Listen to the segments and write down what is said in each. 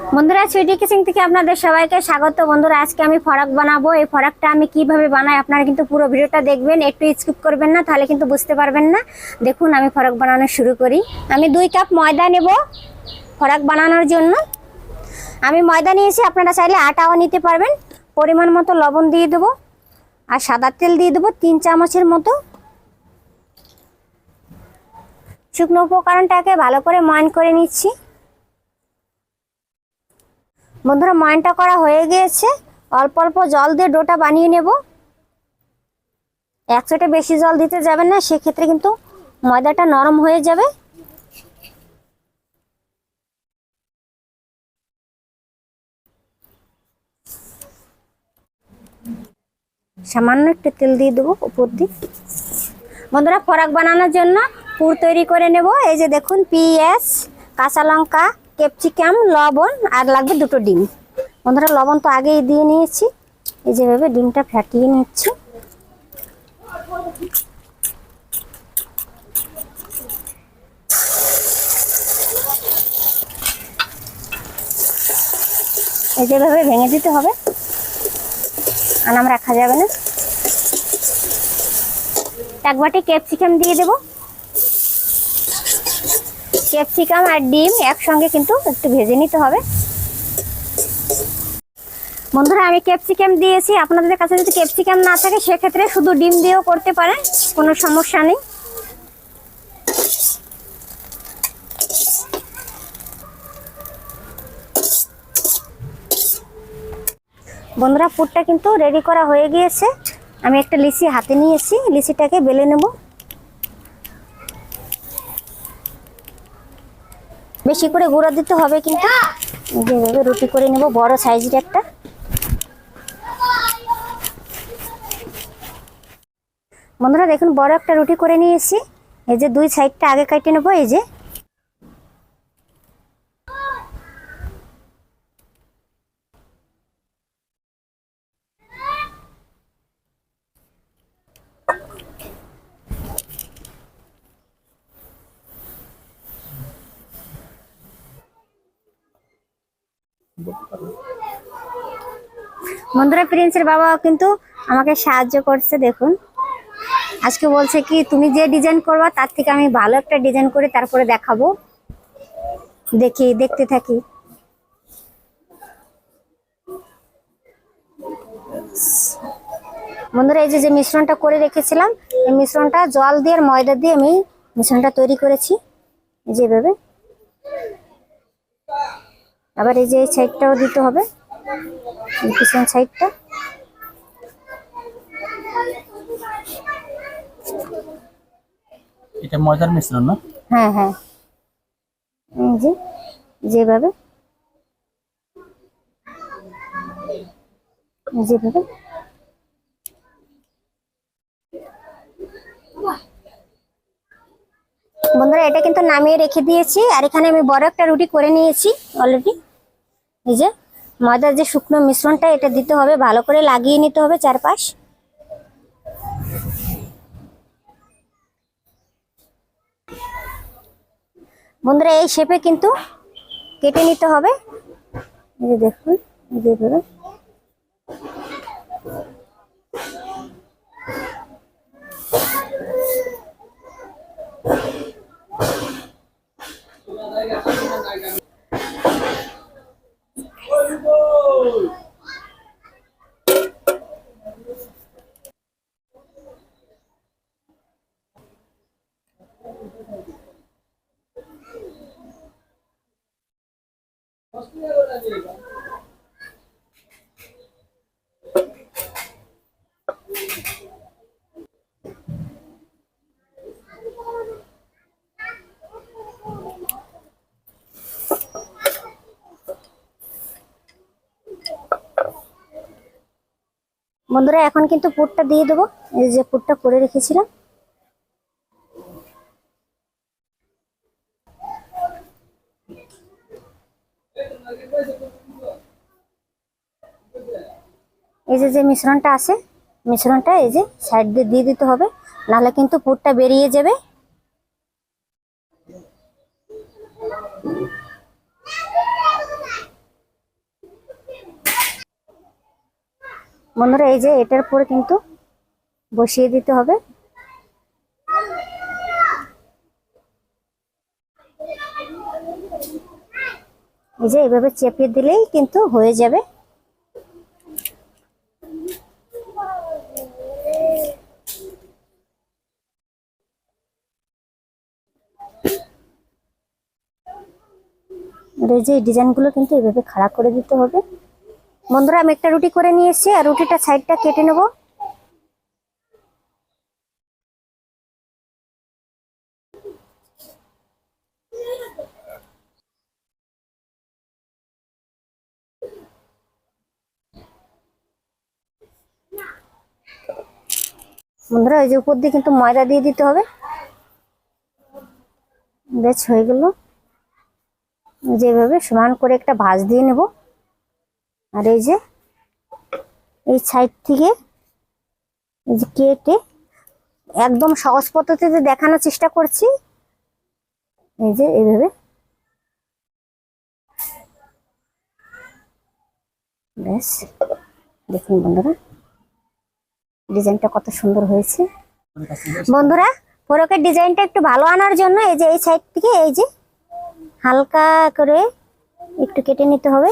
বন্ধুরা, সুইটি কিচিং থেকে আপনাদের সবাইকে স্বাগত। বন্ধুরা, আজকে আমি ফরাক বানাবো। এই ফরাকটা আমি কিভাবে বানাই আপনারা কিন্তু পুরো ভিডিওটা দেখবেন, একটু স্কিপ করবেন না, তাহলে কিন্তু বুঝতে পারবেন না। দেখুন, আমি ফরাক বানানো শুরু করি। আমি 2 কাপ ময়দা নেব ফরাক বানানোর জন্য। আমি ময়দা নিয়েছি, আপনারা চাইলে আটাও নিতে পারবেন। পরিমাণ মতো লবণ দিয়ে দেবো, আর সাদা তেল দিয়ে দেবো 3 চামচের মতো। শুকনো উপকরণটাকে ভালো করে ময়ান করে নিচ্ছি। বন্ধুরা, ময়ানটা করা হয়ে গিয়েছে। অল্প অল্প জল দিয়ে ডোটা বানিয়ে নেব। একসাথে বেশি জল দিতে যাবেন না, সেক্ষেত্রে কিন্তু ময়দাটা নরম হয়ে যাবে। সামান্য একটু তেল দিয়ে দেবো উপর দিয়ে। বন্ধুরা, ফরাক বানানোর জন্য পুর তৈরি করে নেব। এই যে দেখুন, পেঁয়াজ, কাঁচা লঙ্কা, ক্যাপসিকাম, লবণ, আর লাগবে 2টো ডিম। বন্ধুরা, লবণ তো আগেই দিয়ে নিয়েছি। এই যেভাবে ডিমটা ফাটিয়ে নিচ্ছি। এই যেভাবে ভেঙে দিতে হবে, আনাম রাখা যাবে না। 1 বাটি ক্যাপসিকাম দিয়ে দেব। ক্যাপসিকাম আর ডিম একসঙ্গে কিন্তু একটু ভেজে নিতে হবে। বন্ধুরা, আমি ক্যাপসিকাম দিয়েছি। আপনাদের কাছে যদি ক্যাপসিকাম না থাকে, সেক্ষেত্রে শুধু ডিম দিয়েও করতে পারেন, কোনো সমস্যা নেই। বন্ধুরা, পুরটা কিন্তু রেডি করা হয়ে গিয়েছে। আমি একটা লিচি হাতে নিয়েছি, লিচিটাকে বেলে নেব। বেশি করে গুঁড়ো দিতে হবে, কিন্তু যেভাবে রুটি করে নেব, বড় সাইজের একটা। বন্ধুরা, দেখুন, বড় একটা রুটি করে নিয়েছি। এই যে 2 সাইডটা আগে কেটে নেব। এই যে বন্ধুরা, প্রিন্সের বাবা কিন্তু আমাকে সাহায্য করছে। দেখুন, আজকে বলছে কি, তুমি যে ডিজাইন করবা তার থেকে আমি ভালো একটা ডিজাইন করে তারপরে দেখাবো। দেখতে থাকি। বন্ধুরা, এই যে মিশ্রণটা করে রেখেছিলাম, এই মিশ্রণটা জল দিয়ে আর ময়দা দিয়ে আমি মিশ্রণটা তৈরি করেছি যেভাবে। আবার এই যে এই সাইডটাও দিতে হবে, পিছন সাইডটা। এটা ময়দার মিশ্রণ না? হ্যাঁ হ্যাঁ, এই যে যেভাবে যেভাবে। বন্ধুরা, এটা কিন্তু নামিয়ে রেখে দিয়েছি। আর এখানে আমি বড় একটা রুটি করে নিয়েছি অলরেডি। এই যে ময়দার যে শুকনো মিশ্রণটা, এটা দিতে হবে, ভালো করে লাগিয়ে নিতে হবে চারপাশ। বন্ধুরা, এই শেপে কিন্তু কেটে নিতে হবে। এই যে দেখুন, যেভাবে। বন্ধুরা, এখন কিন্তু পুরটা দিয়ে দেবো। এই যে পুরটা করে রেখেছিলাম। এই যে মিশ্রণটা আছে, মিশ্রণটা এই যে সাইড দিয়ে দিয়ে দিতে হবে, নাহলে কিন্তু পুরটা বেরিয়ে যাবে। বন্ধুরা এই যে এটার উপরে কিন্তু বসিয়ে দিতে হবে। এই যে এইভাবে চেপে দিলেই কিন্তু হয়ে যাবে। এই যে ডিজাইনগুলো কিন্তু এইভাবে খাড়া করে দিতে হবে। বন্ধুরা আমি একটা রুটি করে নিয়ে এসেছি, আর রুটিটা সাইডটা কেটে নেব। বন্ধুরা এই যে উপর দিয়ে কিন্তু ময়দা দিয়ে দিতে হবে। বেশ হয়ে গেল। যেভাবে সমান করে একটা ভাঁজ দিয়ে নেব। আর এই যে এই সাইড থেকে এই যে কেটে একদম সহজ পদ্ধতিতে দেখানোর চেষ্টা করছি। এই যে এইভাবে ব্যাস দেখুন বন্ধুরা ডিজাইনটা কত সুন্দর হয়েছে। বন্ধুরা ফরকের ডিজাইনটা একটু ভালো আনার জন্য এই যে এই সাইড থেকে এই যে হালকা করে একটু কেটে নিতে হবে।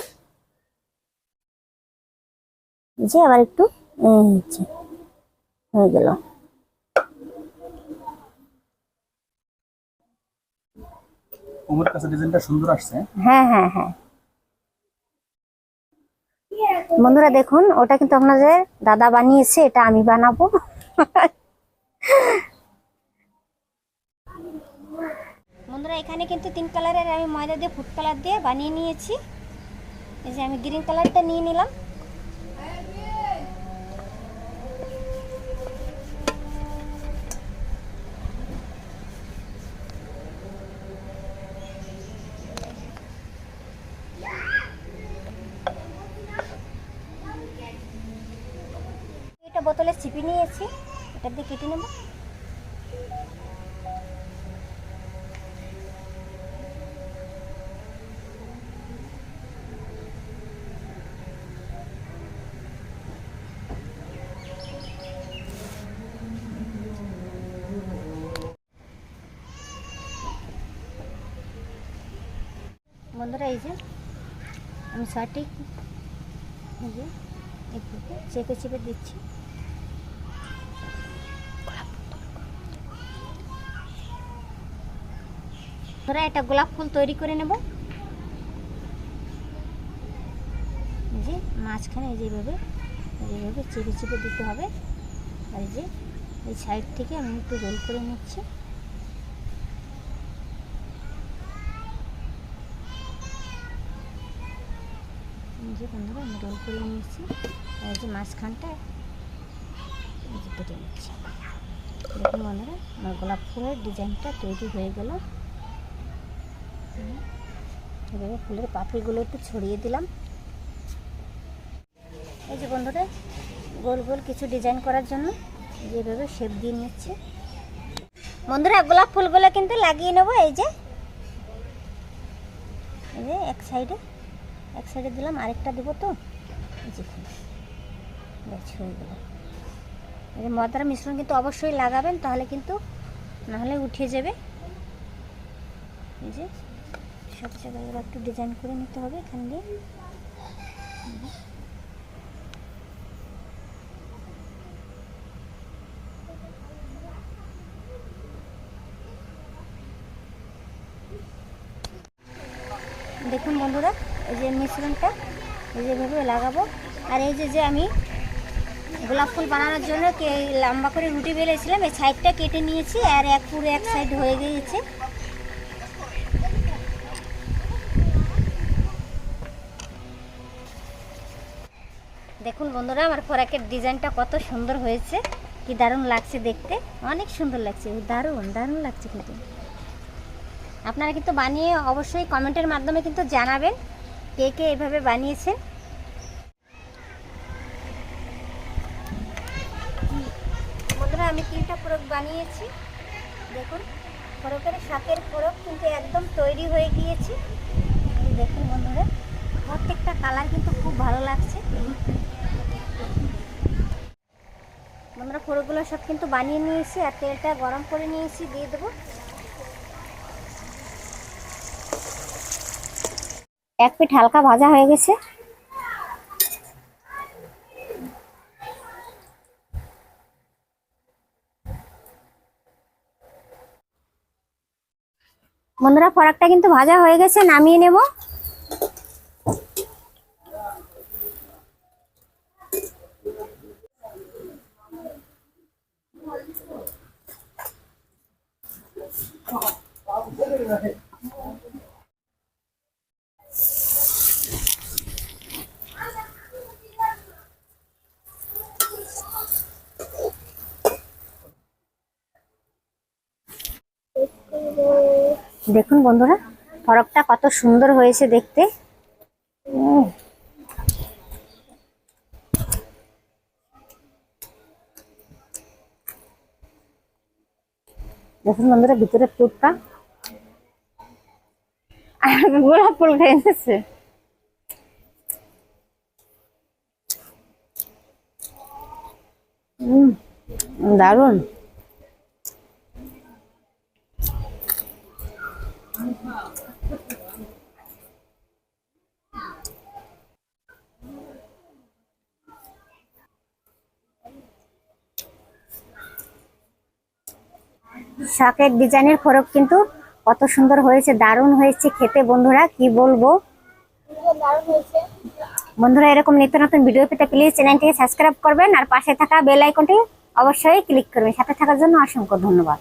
এই যে আবার একটু হয়ে গেল। আমার কাছে ডিজাইনটা সুন্দর আসছে। হ্যাঁ হ্যাঁ হ্যাঁ বন্ধুরা দেখুন ওটা কিন্তু আপনাদের দাদা বানিয়েছে, এটা আমি বানাবো। বন্ধুরা এখানে কিন্তু 3 কালারের আমি ময়দা দিয়ে ফুড কালার দিয়ে বানিয়ে নিয়েছি। এই যে আমি গ্রিন কালারটা নিয়ে নিলাম। এটা বোতলে চিপে নিয়েছি, এটা দিয়ে কেটে নেব। বন্ধুরা এই যে আমি সঠিক এই যে একটু চেপে চেপে দিচ্ছি। ধরে একটা গোলাপ ফুল তৈরি করে নেব। এই যে মাঝখানে যেভাবে চেপে চেপে দিতে হবে। আর এই যে এই সাইড থেকে আমি একটু রোল করে নিচ্ছি। যে বন্ধুরা আমি রোল করে নিয়েছি। আর যে মাঝখানটা কেটে নিচ্ছি। দেখুন বন্ধুরা আমার গোলাপ ফুলের ডিজাইনটা তৈরি হয়ে গেল। এভাবে ফুলের পাপড়িগুলো একটু ছড়িয়ে দিলাম। এই যে বন্ধুরা গোল গোল কিছু ডিজাইন করার জন্য যেভাবে শেপ দিয়ে নিচ্ছি। বন্ধুরা গোলাপ ফুলগুলো কিন্তু লাগিয়ে নেবো। এই যে এক সাইডে দিলাম, আরেকটা দেবো তো হয়ে গেল। এই যে ময়দার মিশ্রণ কিন্তু অবশ্যই লাগাবেন, তাহলে কিন্তু নাহলে উঠে যাবে। এই যে সব জায়গায় একটু ডিজাইন করে নিতে হবে এখান দিয়ে। দেখুন বন্ধুরা এই যে মিশ্রণটা এই যেভাবে লাগাবো। আর এই যে আমি গোলাপ ফুল বানানোর জন্য লম্বা করে রুটি বেলেছিলাম, এই সাইডটা কেটে নিয়েছি। আর পুরো এক সাইড হয়ে গিয়েছে। দেখুন বন্ধুরা আমার ফরাকের ডিজাইনটা কত সুন্দর হয়েছে, কি দারুণ লাগছে দেখতে, অনেক সুন্দর লাগছে, দারুণ দারুণ লাগছে। কিন্তু আপনারা কিন্তু বানিয়ে অবশ্যই কমেন্টের মাধ্যমে কিন্তু জানাবেন কে কে এভাবে বানিয়েছেন। বন্ধুরা আমি 3টা ফরক বানিয়েছি। দেখুন ফরকের শাকের ফরক কিন্তু একদম তৈরি হয়ে গিয়েছে। দেখুন বন্ধুরা প্রত্যেকটা কালার কিন্তু খুব ভালো লাগছে। ফোড়গুলো সব কিন্তু বানিয়ে নিয়েছি আর তেলটা গরম করে নিয়েছি, দিয়ে দেবো। এক পিঠ হালকা ভাজা হয়ে গেছে। বন্ধুরা ফরাকটা কিন্তু ভাজা হয়ে গেছে, নামিয়ে নেব। দেখুন বন্ধুরা ফরকটা কত সুন্দর হয়েছে দেখতে। দেখুন বন্ধুরা ভিতরে পুরটা গোলাপ ফুল খেয়েছে। দারুন। শাকের ডিজাইনের ফরক কিন্তু কত সুন্দর হয়েছে, দারুণ হয়েছে খেতে বন্ধুরা, কি বলবো। বন্ধুরা এরকম নিত্য নতুন ভিডিও পেতে প্লিজ চ্যানেলটিকে সাবস্ক্রাইব করবেন আর পাশে থাকা বেল আইকনটি অবশ্যই ক্লিক করবেন। সাথে থাকার জন্য অসংখ্য ধন্যবাদ।